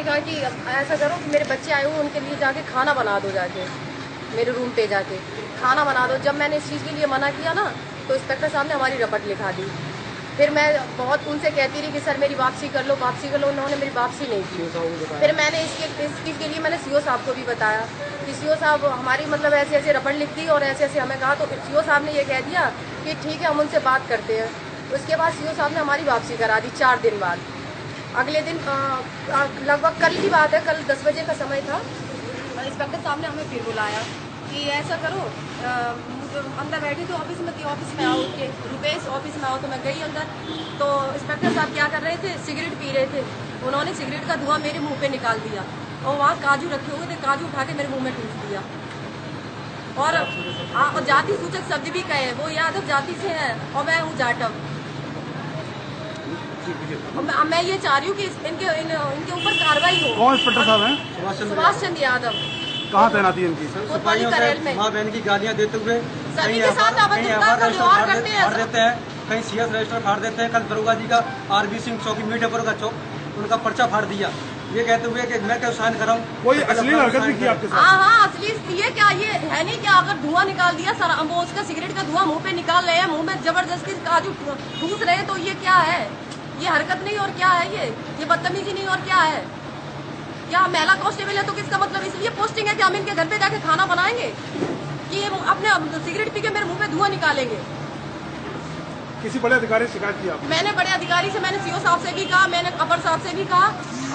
कहा कि ऐसा करो कि मेरे बच्चे आए हुए उनके लिए जाके खाना बना दो, जाके मेरे रूम पे जाके खाना बना दो। जब मैंने इस चीज़ के लिए मना किया ना तो इंस्पेक्टर साहब ने हमारी रपट लिखा दी। फिर मैं बहुत उनसे कहती रही कि सर मेरी वापसी कर लो, वापसी कर लो। उन्होंने मेरी वापसी नहीं की। फिर मैंने इस चीज़ के लिए मैंने सीओ साहब को भी बताया कि सीओ साहब हमारी मतलब ऐसे ऐसे रपट लिख दी और ऐसे ऐसे हमें कहा। तो सीओ साहब ने ये कह दिया कि ठीक है हम उनसे बात करते हैं। उसके बाद सीओ साहब ने हमारी वापसी करा दी 4 दिन बाद। अगले दिन लगभग कल की बात है, कल 10 बजे का समय था। इंस्पेक्टर साहब ने हमें फिर बुलाया कि ऐसा करो, अंदर बैठी तो ऑफिस में आओ के रुपेश ऑफिस में आओ। तो मैं गई अंदर, तो इंस्पेक्टर साहब क्या कर रहे थे, सिगरेट पी रहे थे। उन्होंने सिगरेट का धुआं मेरे मुंह पे निकाल दिया और वहाँ काजू रखे हुए थे, काजू उठा के मेरे मुंह में ठूस दिया। और जाति सूचक शब्द भी कहे, वो यादव जाति से है और मैं हूँ जाटव। मैं ये चाह रही हूँ कि इनके ऊपर कार्रवाई हो। कौन इंस्पेक्टर साहब हैं? सुभाष चंद्र यादव। कहाँ तैनाती है इनकी? सिपाहियों से माँ बहन की गालियाँ देते हुए सभी के साथ व्यवहार करते हैं, कहीं सीएस रजिस्टर फाड़ देते हैं। कल दरोगा जी का आरबी सिंह चौकी मीडियापुर का चौक, उनका पर्चा फाड़ दिया ये कहते हुए कि मैं क्या साइन कराऊं। कोई असली हरकत भी की आपके साथ? हाँ असली ये क्या, ये है नहीं क्या? अगर धुआं निकाल दिया सर, वो उसका सिगरेट का धुआं मुंह पे निकाल रहे हैं, मुंह में जबरदस्ती काजू ठूस रहे हैं, तो ये क्या है? ये हरकत नहीं और क्या है? ये बदतमीजी नहीं और क्या है? क्या महिला कांस्टेबल है तो किसका मतलब इसलिए पोस्टिंग है कि हम इनके घर पे जाके खाना बनाएंगे कि ये अपने सिगरेट पी के मेरे मुंह पे धुआं निकालेंगे? किसी बड़े अधिकारी से शिकायत की आपने? मैंने बड़े अधिकारी से, मैंने सीओ साहब से भी कहा, मैंने अपर साहब से भी कहा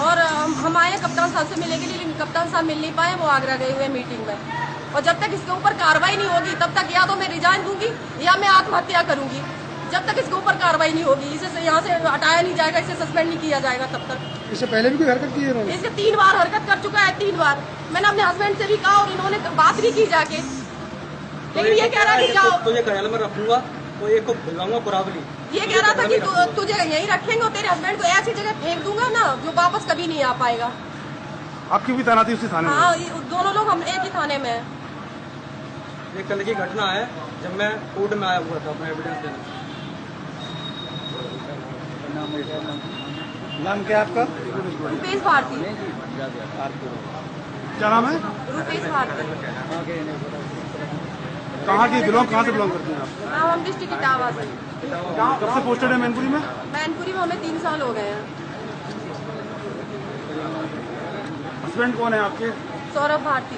और हम आए कप्तान साहब से मिलने के लिए, लेकिन कप्तान साहब मिल नहीं पाए, वो आगरा गए हुए मीटिंग में। और जब तक इसके ऊपर कार्रवाई नहीं होगी तब तक या तो मैं रिजाइन दूंगी या मैं आत्महत्या करूंगी। जब तक इसके ऊपर कार्रवाई नहीं होगी, इसे यहाँ से हटाया नहीं जाएगा, इसे सस्पेंड नहीं किया जाएगा तब तक। इससे पहले भी कोई हरकत की है? इससे 3 बार हरकत कर चुका है, 3 बार। मैंने अपने हस्बैंड से भी कहा और इन्होंने बात भी की जाके, लेकिन ये कह रहा है कि जाओ तुझे कार्यालय में रखूंगा तो एक को भिजवाऊंगा कुरावली। ये कह रहा था कि तुझे यहीं रखेंगे और तेरे हस्बैंड को ऐसी जगह फेंक दूंगा ना जो वापस कभी नहीं आ पाएगा। आपकी भी तैनाती उसी थाने में? हाँ, दोनों लोग हम एक ही थाने में हैं। ये कल की घटना है जब मैं कोर्ट में आया हुआ था अपना एविडेंस देने। नाम क्या आपका? रुपेश भारती। क्या नाम है? रुपेश भारती। कहाँ से बिलोंग करती हैं आप? हाँ, हम डिस्ट्रिक्ट इटावा से। कब से पोस्टेड है मैनपुरी में? मैनपुरी में हमें 3 साल हो गए हैं। हस्बैंड कौन है आपके? सौरभ भारती।